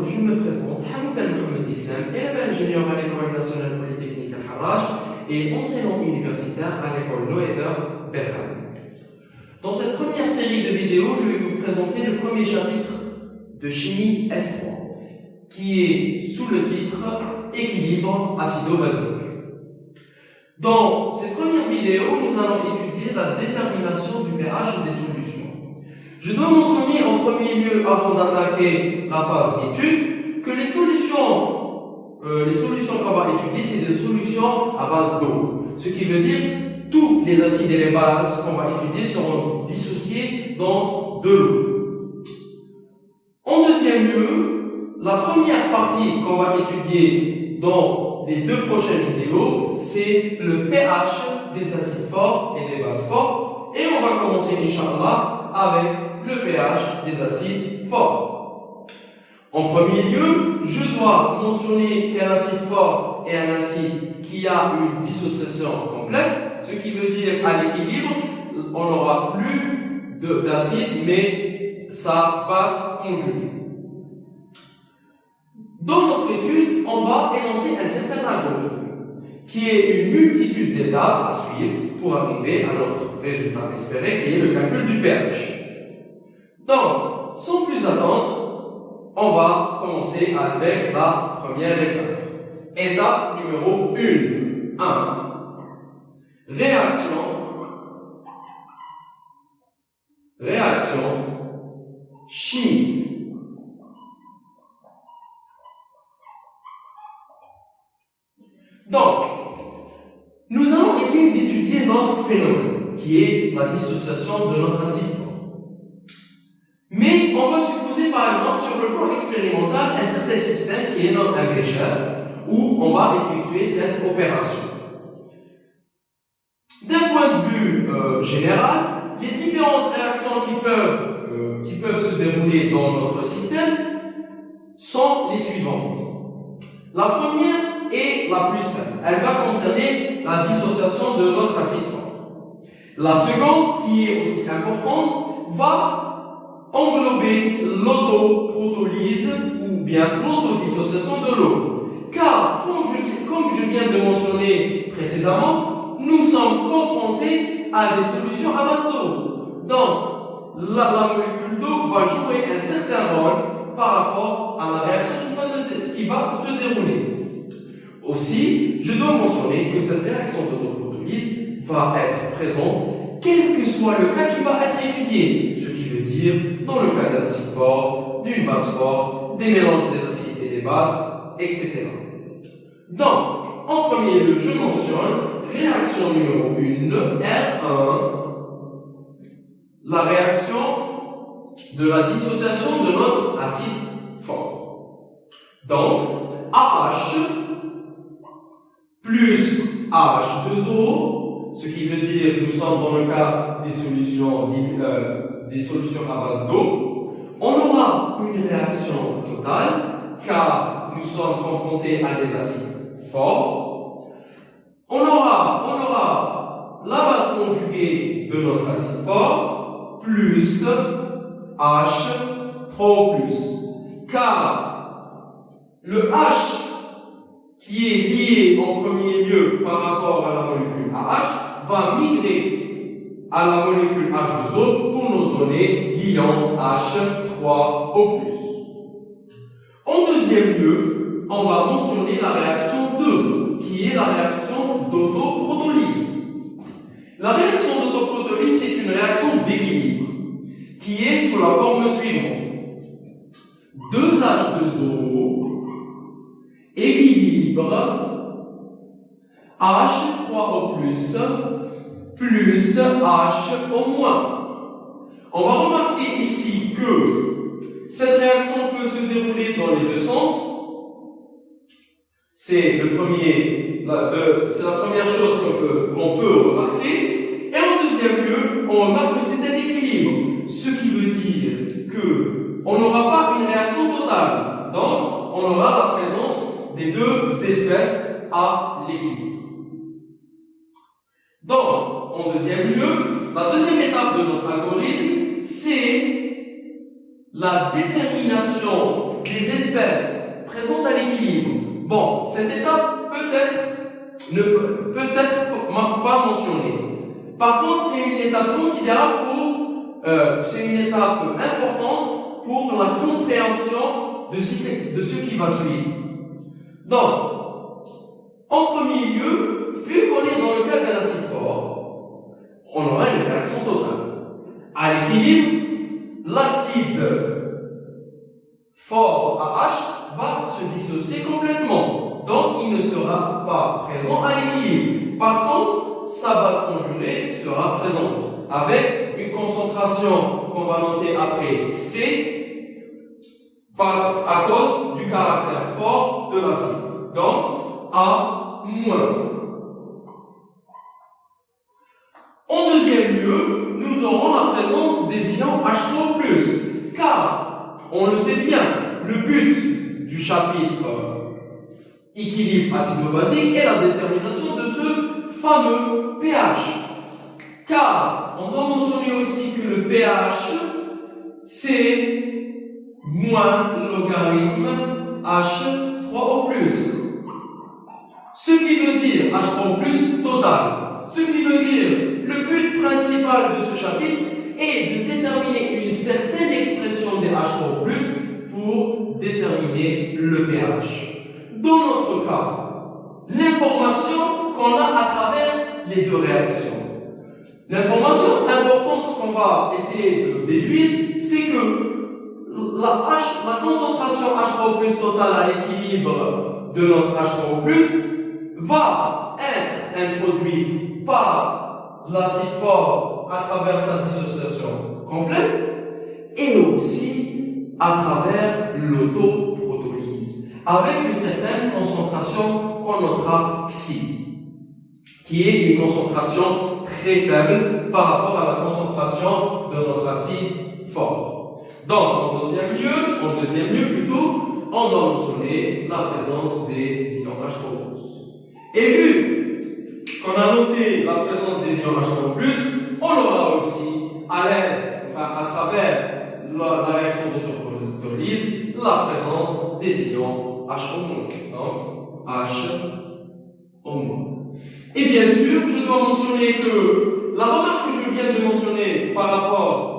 je me présente, Hamid Al-Mohamed Islam, élève ingénieur à l'École nationale polytechnique Al-Harraj et enseignant universitaire à l'École Noether Berkane. Dans cette première série de vidéos, je vais vous présenter le premier chapitre de chimie S3, qui est sous le titre Équilibre acido-basique. Dans cette première vidéo, nous allons étudier la détermination du pH des solutions. Je dois mentionner en premier lieu, avant d'attaquer la phase étude, que les solutions qu'on va étudier, c'est des solutions à base d'eau. Ce qui veut dire tous les acides et les bases qu'on va étudier seront dissociés dans de l'eau. En deuxième lieu, la première partie qu'on va étudier dans les deux prochaines vidéos, c'est le pH des acides forts et des bases fortes. Et on va commencer, Inch'Allah, avec le pH des acides forts. En premier lieu, je dois mentionner qu'un acide fort est un acide qui a une dissociation complète, ce qui veut dire à l'équilibre, on n'aura plus d'acide, mais sa base conjuguée. Dans notre étude, on va énoncer un certain algorithme, qui est une multitude d'étapes à suivre pour arriver à notre résultat espéré, qui est le calcul du pH. Donc, sans plus attendre, on va commencer avec la première étape. Étape numéro 1. Réaction chimique. Donc, nous allons essayer d'étudier notre phénomène, qui est la dissociation de notre acide fort. Mais on va supposer par exemple sur le plan expérimental un certain système qui est notre bécher où on va effectuer cette opération. D'un point de vue général, les différentes réactions qui peuvent se dérouler dans notre système sont les suivantes. La première est la plus simple. Elle va concerner la dissociation de notre acide fort. La seconde, qui est aussi importante, va englober l'autoprotolyse ou bien l'autodissociation de l'eau. Car, comme je viens de mentionner précédemment, nous sommes confrontés à des solutions à base d'eau. Donc, la molécule d'eau va jouer un certain rôle par rapport à la réaction qui va se dérouler. Aussi, je dois mentionner que cette réaction d'autoprotolyse va être présente quel que soit le cas qui va être étudié, ce qui veut dire dans le cas d'un acide fort, d'une base forte, des mélanges des acides et des bases, etc. Donc, en premier lieu, je mentionne réaction numéro 1, R1, la réaction de la dissociation de notre acide fort. Donc, AH plus H2O, ce qui veut dire que nous sommes dans le cas des solutions à base d'eau. On aura une réaction totale, car nous sommes confrontés à des acides forts. On aura la base conjuguée de notre acide fort, plus H, 3 plus. Car le H qui est lié en premier lieu par rapport à la molécule AH va migrer à la molécule H2O pour nous donner l'ion H3O+. En deuxième lieu, on va mentionner la réaction 2, qui est la réaction d'autoprotolyse. La réaction d'autoprotolyse, c'est une réaction d'équilibre, qui est sous la forme suivante. 2H2O équilibre H3O+, plus H au moins. On va remarquer ici que cette réaction peut se dérouler dans les deux sens. C'est la première chose qu'on peut remarquer. Et en deuxième lieu, on remarque que c'est un équilibre. Ce qui veut dire qu'on n'aura pas une réaction totale. Donc, on aura la présence des deux espèces à l'équilibre. Donc, en deuxième lieu, la deuxième étape de notre algorithme, c'est la détermination des espèces présentes à l'équilibre. Bon, cette étape peut-être pas mentionnée. Par contre, c'est une étape considérable c'est une étape importante pour la compréhension de ce qui va suivre. Donc, en premier lieu, vu qu'on est dans le cas d'un acide fort, on aura une réaction totale. À l'équilibre, l'acide fort AH va se dissocier complètement. Donc, il ne sera pas présent à l'équilibre. Par contre, sa base conjugée sera présente avec une concentration qu'on va noter après C à cause du caractère fort de l'acide. Donc, A-. En deuxième lieu, nous aurons la présence des ions H3+, car, on le sait bien, le but du chapitre équilibre acido-basique est la détermination de ce fameux pH. Car, on doit mentionner aussi que le pH, c'est moins logarithme H3O+. Ce qui veut dire H3O+ total. Ce qui veut dire, le but principal de ce chapitre est de déterminer une certaine expression des H3O+, pour déterminer le pH. Dans notre cas, l'information qu'on a à travers les deux réactions. L'information importante qu'on va essayer de déduire, c'est que la concentration H3O+ totale à l'équilibre de notre H3O+, va être introduite par l'acide fort à travers sa dissociation complète et aussi à travers l'autoprotolyse avec une certaine concentration qu'on notera ici, qui est une concentration très faible par rapport à la concentration de notre acide fort. Donc, en deuxième lieu plutôt, on doit mentionner la présence des ions H3O+. Et vu qu'on a noté la présence des ions H3O+, on aura aussi, à travers la réaction d'autoprotolyse, la présence des ions HO-. Donc, HO-. Et bien sûr, je dois mentionner que la remarque que je viens de mentionner par rapport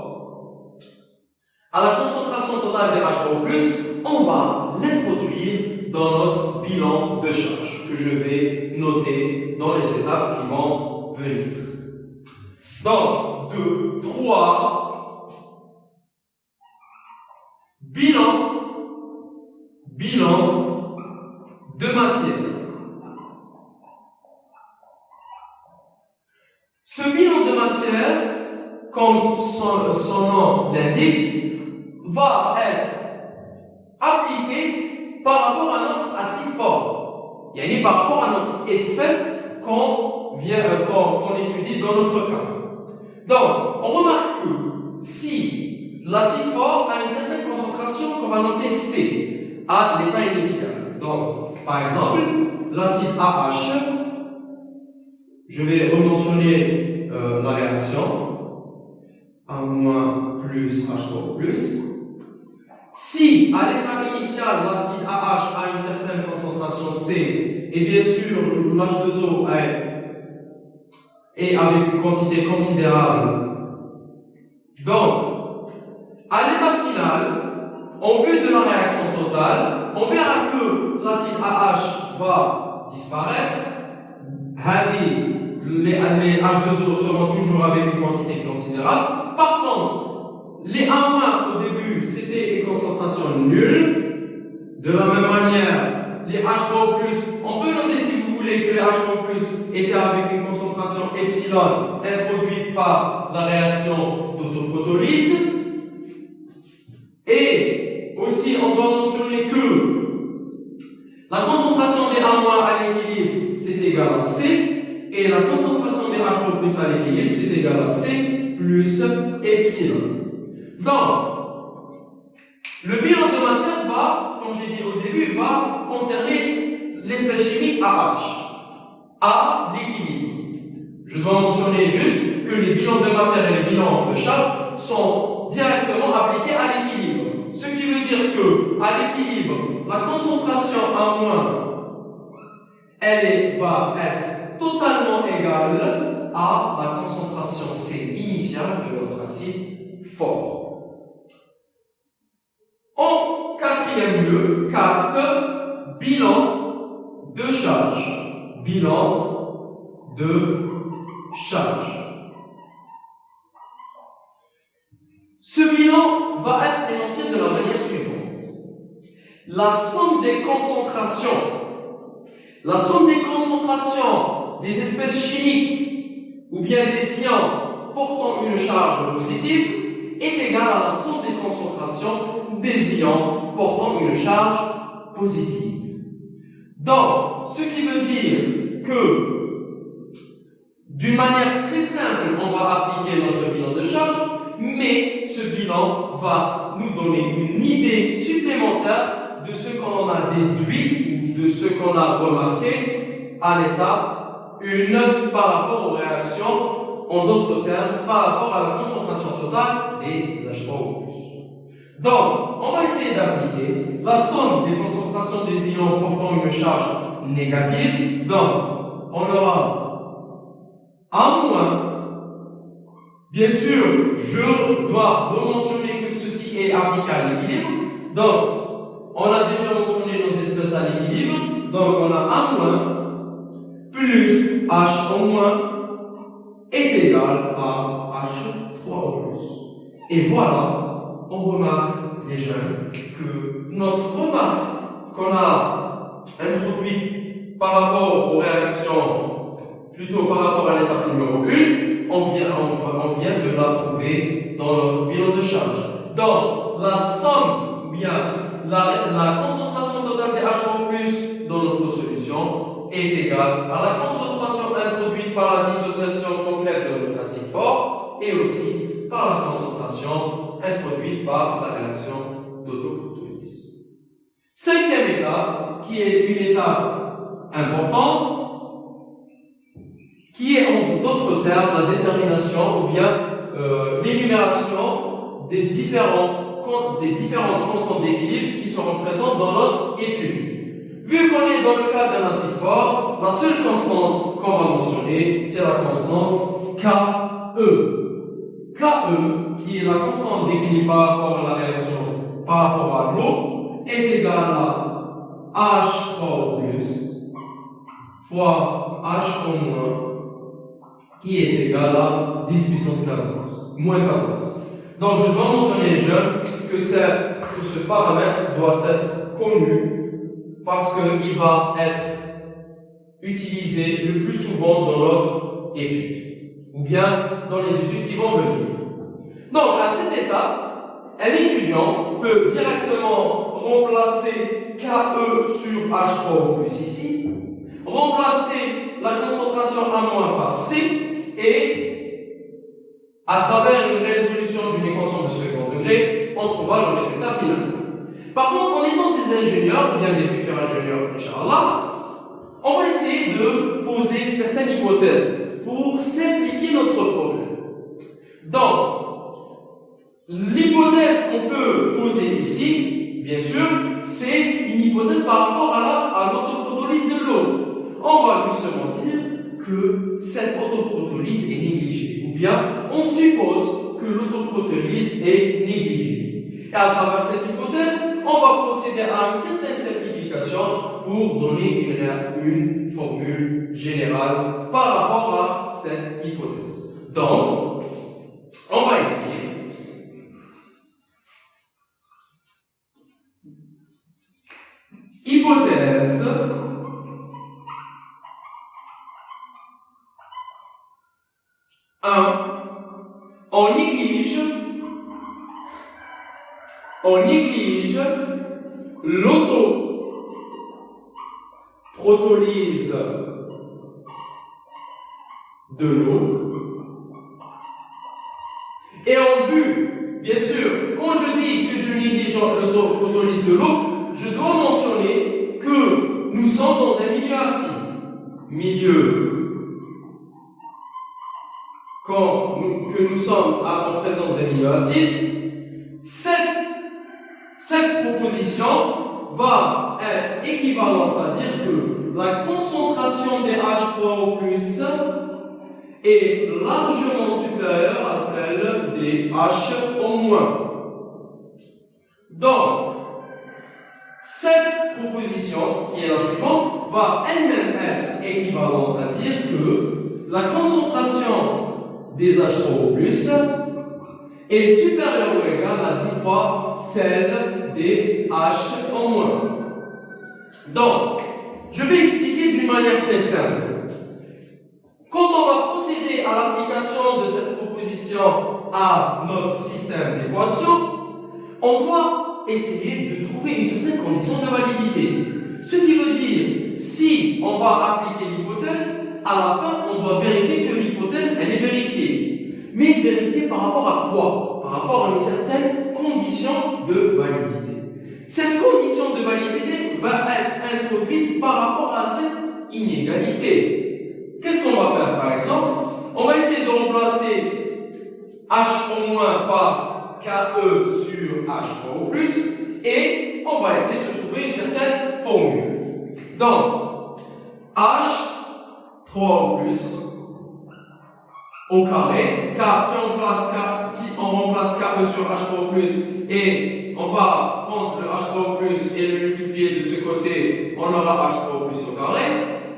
à la concentration totale des H3O+, on va l'introduire dans notre bilan de charge que je vais noter dans les étapes qui vont venir. Donc, 3, bilan de matière. Ce bilan de matière, comme son nom l'indique, va être appliqué par rapport à notre acide fort, yani par rapport à notre espèce qu'on étudie dans notre cas. Donc, on remarque que si l'acide fort a une certaine concentration qu'on va noter C à l'état initial. Donc, par exemple, l'acide AH, je vais rementionner la réaction A- plus H3O+. Si à l'état initial l'acide AH a une certaine concentration C et bien sûr l'H2O est avec une quantité considérable, donc à l'état final, en vue de la réaction totale, on verra que l'acide AH va disparaître, les H2O seront toujours avec une quantité considérable. Par contre, les A- au début, c'était une concentration nulle. De la même manière, les H3O+, on peut noter si vous voulez que les H3O+, étaient avec une concentration epsilon introduite par la réaction d'autoprotolyse. Et aussi, on doit mentionner que la concentration des A- à l'équilibre, c'est égal à C, et la concentration des H3O+ à l'équilibre, c'est égal à C plus epsilon. Donc, le bilan de matière va, comme j'ai dit au début, va concerner l'espèce chimique AH, à l'équilibre. Je dois mentionner juste que les bilans de matière et les bilans de charge sont directement appliqués à l'équilibre. Ce qui veut dire que, à l'équilibre, la concentration A-, va être totalement égale à la concentration C initiale de notre acide fort. En quatrième lieu, 4, bilan de charge. Bilan de charge. Ce bilan va être énoncé de la manière suivante. La somme des concentrations des espèces chimiques ou bien des ions portant une charge positive est égale à la somme des concentrations des ions portant une charge positive. Donc, ce qui veut dire que, d'une manière très simple, on va appliquer notre bilan de charge, mais ce bilan va nous donner une idée supplémentaire de ce qu'on a déduit ou de ce qu'on a remarqué à l'étape 1 par rapport aux réactions, en d'autres termes, par rapport à la concentration totale des H3O+. Donc, on va essayer d'appliquer la somme des concentrations des ions portant une charge négative. Donc, on aura A-. Bien sûr, je dois mentionner que ceci est appliqué à l'équilibre. Donc, on a déjà mentionné nos espèces à l'équilibre. Donc, on a A- plus H en moins est égal à H3O+. Et voilà, on remarque déjà que notre remarque qu'on a introduite par rapport aux réactions, plutôt par rapport à l'étape numéro 1, on vient de l'approuver dans notre bilan de charge. Donc, la somme, ou bien la concentration totale des H2O+ dans notre solution est égale à la concentration introduite par la dissociation complète de notre acide fort et aussi par la concentration introduite par la réaction d'autoprotolyse. Cinquième étape, qui est une étape importante, qui est en d'autres termes la détermination ou bien l'énumération des différentes constantes d'équilibre qui seront présentes dans notre étude. Vu qu'on est dans le cas d'un acide fort, la seule constante qu'on va mentionner, c'est la constante KE. KE, qui est la constante d'équilibre par rapport à la réaction, par rapport à l'eau, est égale à H3O+, fois H en moins, qui est égal à 10 puissance 14, moins 14. Donc, je dois mentionner les jeunes que ce paramètre doit être connu parce qu'il va être utilisé le plus souvent dans notre étude ou bien dans les études qui vont venir. Donc, à cette étape, un étudiant peut directement remplacer KE sur H3O+ ici, remplacer la concentration A- par C, et à travers une résolution d'une équation de second degré, on trouvera le résultat final. Par contre, en étant des ingénieurs, ou bien des futurs ingénieurs, Inch'Allah, on va essayer de poser certaines hypothèses pour simplifier notre problème. Donc, l'hypothèse qu'on peut poser ici, bien sûr, c'est une hypothèse par rapport à l'autoprotolyse de l'eau. On va justement dire que cette autoprotolyse est négligée. Ou bien, on suppose que l'autoprotolyse est négligée. Et à travers cette hypothèse, on va procéder à une certaine simplification pour donner une formule générale par rapport à cette hypothèse. Donc, on va écrire hypothèse on néglige l'autoprotolyse de l'eau. Et en vue, bien sûr, quand je dis que je néglige l'autoprotolyse de l'eau, je dois mentionner que nous sommes dans un milieu acide. Que nous sommes en présence d'un milieu acide, cette proposition va être équivalente à dire que la concentration des H3O+, est largement supérieure à celle des HO-. Donc, cette proposition, qui est la suivante, va elle-même être équivalente à dire que la concentration des H3O+, est supérieure ou égale à 10 fois celle des HO-. Donc, je vais expliquer d'une manière très simple. Quand on va procéder à l'application de cette proposition à notre système d'équations, on doit essayer de trouver une certaine condition de validité. Ce qui veut dire, si on va appliquer l'hypothèse, à la fin, on doit vérifier que l'hypothèse, elle est vérifiée. Mais vérifiée par rapport à quoi? Par rapport à une certaine condition de validité. Cette condition de validité va être introduite par rapport à cette inégalité. Qu'est-ce qu'on va faire par exemple? On va essayer de remplacer H au moins par KE sur H3O+, et on va essayer de trouver une certaine formule. Donc, H3O+, au carré, car si on remplace KE sur H3O+, et on va prendre le H3O+, et le multiplier de ce côté, on aura H3O+ au carré,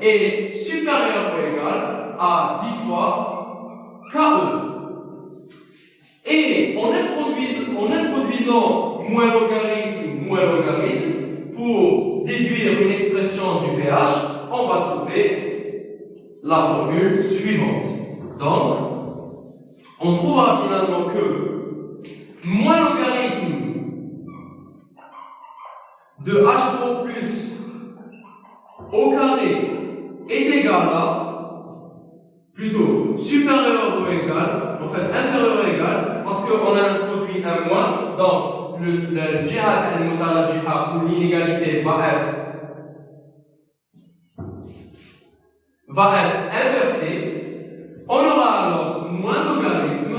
est supérieur ou égal à 10 fois KE. Et en introduisant moins logarithme pour déduire une expression du pH, on va trouver la formule suivante. Donc, on trouvera finalement que moins logarithme de H3O+ au carré est égal à, plutôt, supérieur ou égal, en fait inférieur ou égal, parce qu'on a introduit un moins, donc le jihad al-mutala où l'inégalité va être inversée. On aura alors moins logarithme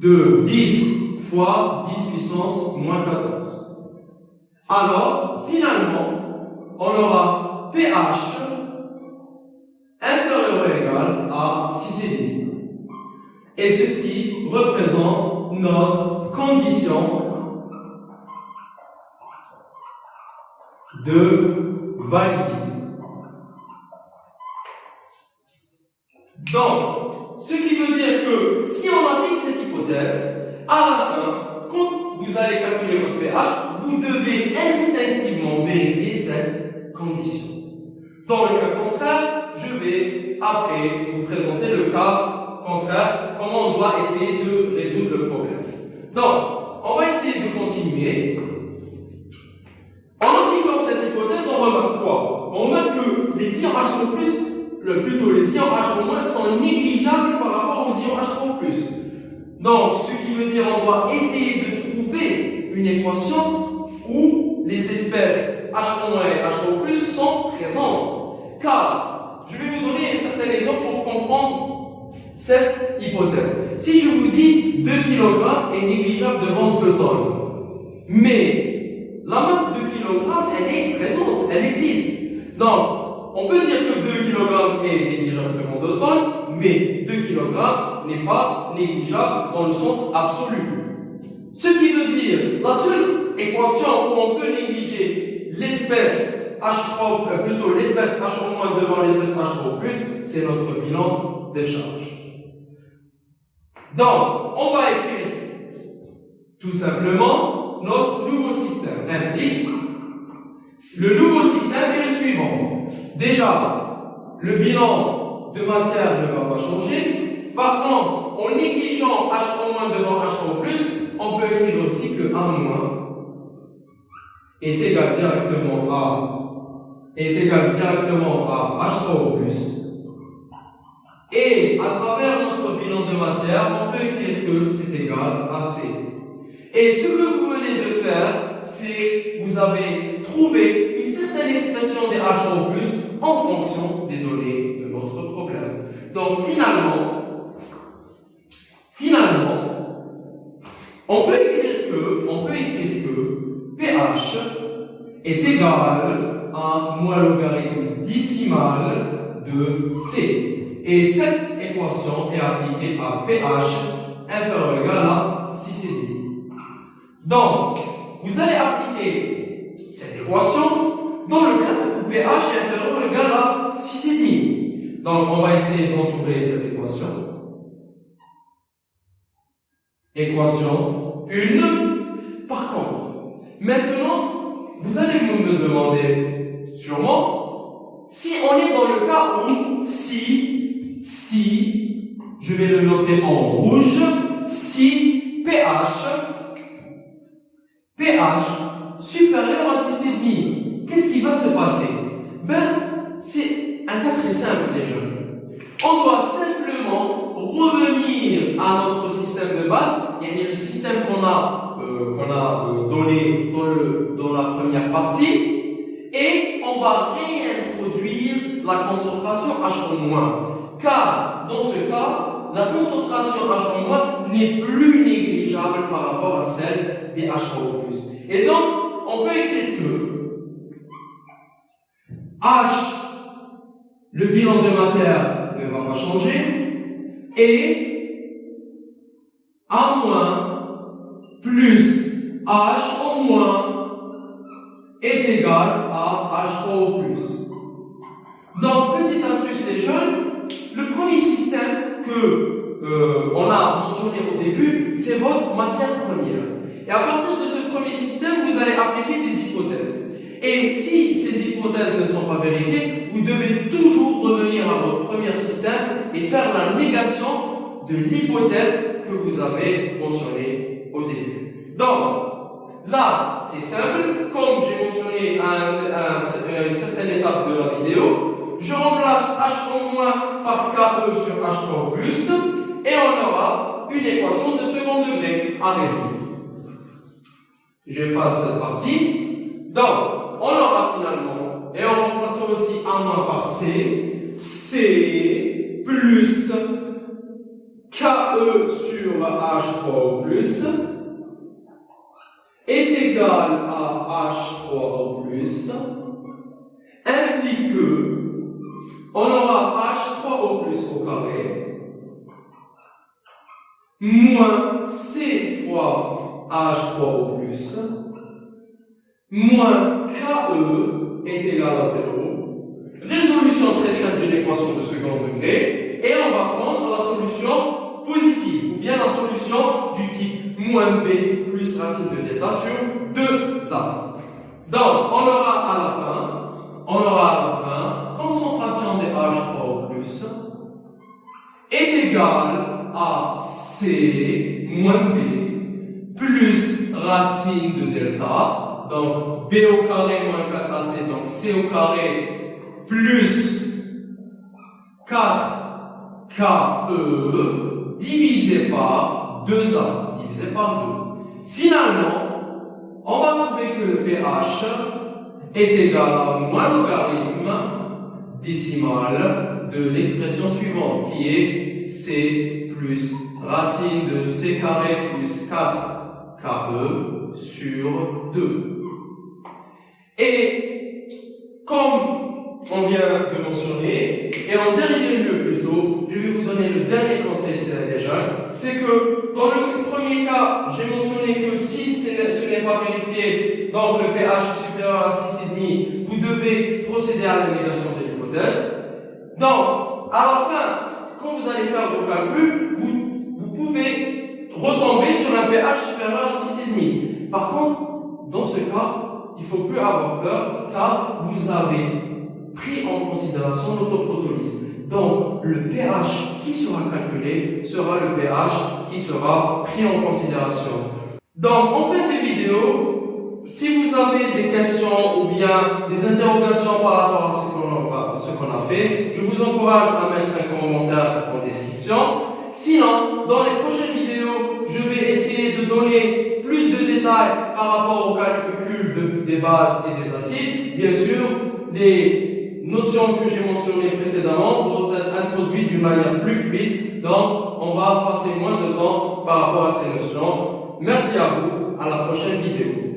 de 10 fois 10 puissance moins 14. Alors, finalement, on aura pH inférieur ou égal à 6,5. Et ceci représente notre condition de validité. Donc, ce qui veut dire que si on applique cette hypothèse, à la fin, quand vous allez calculer votre pH, vous devez instinctivement vérifier cette condition. Dans le cas contraire, je vais après vous présenter le cas contraire, comment on doit essayer de résoudre le problème. Donc, on va essayer de continuer. En appliquant cette hypothèse, on remarque quoi? On remarque que les ions H3+, plutôt les ions H- sont négligeables par rapport aux ions H3+. Donc, ce qui veut dire qu'on doit essayer de trouver une équation où les espèces H1 et H2+ sont présentes. Car, je vais vous donner un certain exemple pour comprendre cette hypothèse. Si je vous dis 2 kg est négligeable devant 2 tonnes, mais la masse de kg, elle est présente, elle existe. Donc, on peut dire que 2 kg est négligeable devant 2 tonnes, mais 2 kg n'est pas négligeable dans le sens absolu. Ce qui veut dire, la seule équation où on peut négliger l'espèce H3, plutôt l'espèce H- devant l'espèce H3+, c'est notre bilan des charges. Donc, on va écrire tout simplement notre nouveau système. Implique le nouveau système est le suivant. Déjà, le bilan de matière ne va pas changer. Par contre, en négligeant H- devant H+, on peut écrire aussi que A- est égal directement à H3+. Et à travers notre bilan de matière, on peut écrire que c'est égal à C. Et ce que vous venez de faire, c'est vous avez trouvé une certaine expression des H2+ en fonction des données de notre problème. Donc finalement, On peut écrire que pH est égal à moins logarithme décimal de C. Et cette équation est appliquée à pH inférieur ou égal à 6,5. Donc, vous allez appliquer cette équation dans le cas où pH est inférieur ou égal à 6,5. Donc, on va essayer d'entourer cette équation. Équation 1. Par contre, maintenant, vous allez me demander, sûrement, si on est dans le cas où si, je vais le noter en rouge, si pH supérieur à 6,5, qu'est-ce qui va se passer? C'est un cas très simple, les jeunes. On doit simplement revenir à notre système de base, il y a le système qu'on a donné dans la première partie, et on va réintroduire la concentration H1-, car dans ce cas, la concentration H1- n'est plus négligeable par rapport à celle des H3O+. Et donc, on peut écrire que H, le bilan de matière ne va pas changer, et A- plus H en moins est égal à H3O+. Donc, petite astuce les jeunes, le premier système que on a mentionné au début, c'est votre matière première. Et à partir de ce premier système, vous allez appliquer des hypothèses. Et si ces hypothèses ne sont pas vérifiées, vous devez toujours revenir à votre premier système et faire la négation de l'hypothèse que vous avez mentionnée au début. Donc, là, c'est simple. Comme j'ai mentionné à une certaine étape de la vidéo, je remplace H en moins par KE sur H3+, et on aura une équation de second degré à résoudre. J'efface cette partie. Donc, on aura finalement, et en remplaçant aussi A- par C plus KE sur H3O+, est égal à H3O+, implique que on aura H3O+ au carré moins C fois H3O+, moins KE est égal à 0. Résolution très simple d'une équation de second degré, et on va prendre la solution positive, ou bien la solution du type moins B plus racine de delta sur 2A. Donc, on aura à la fin, concentration des H3O+, est égale à C moins B plus racine de delta, donc B au carré moins 4AC, donc C au carré plus 4KE divisé par 2A, divisé par 2. Finalement, on va trouver que le pH est égal à moins logarithme décimal de l'expression suivante, qui est C plus racine de C carré plus 4KE sur 2. Et comme on vient de mentionner, et en dernier lieu plutôt, je vais vous donner le dernier conseil, c'est les jeunes, c'est que dans le premier cas, j'ai mentionné que si ce n'est pas vérifié, donc le pH est supérieur à 6,5, vous devez procéder à la négation de l'hypothèse. Donc, à la fin, quand vous allez faire vos calculs, vous pouvez retomber sur un pH supérieur à 6,5. Par contre, dans ce cas, il ne faut plus avoir peur, car vous avez pris en considération l'autoprotolyse. Donc, le pH qui sera calculé sera le pH qui sera pris en considération. Donc, en fin de vidéo, si vous avez des questions ou bien des interrogations par rapport à ce qu'on a fait, je vous encourage à mettre un commentaire en description. Sinon, dans les prochaines vidéos, je vais essayer de donner plus de détails par rapport au calcul des bases et des acides. Bien sûr, les notions que j'ai mentionnées précédemment vont être introduites d'une manière plus fluide. Donc, on va passer moins de temps par rapport à ces notions. merci à vous, à la prochaine vidéo.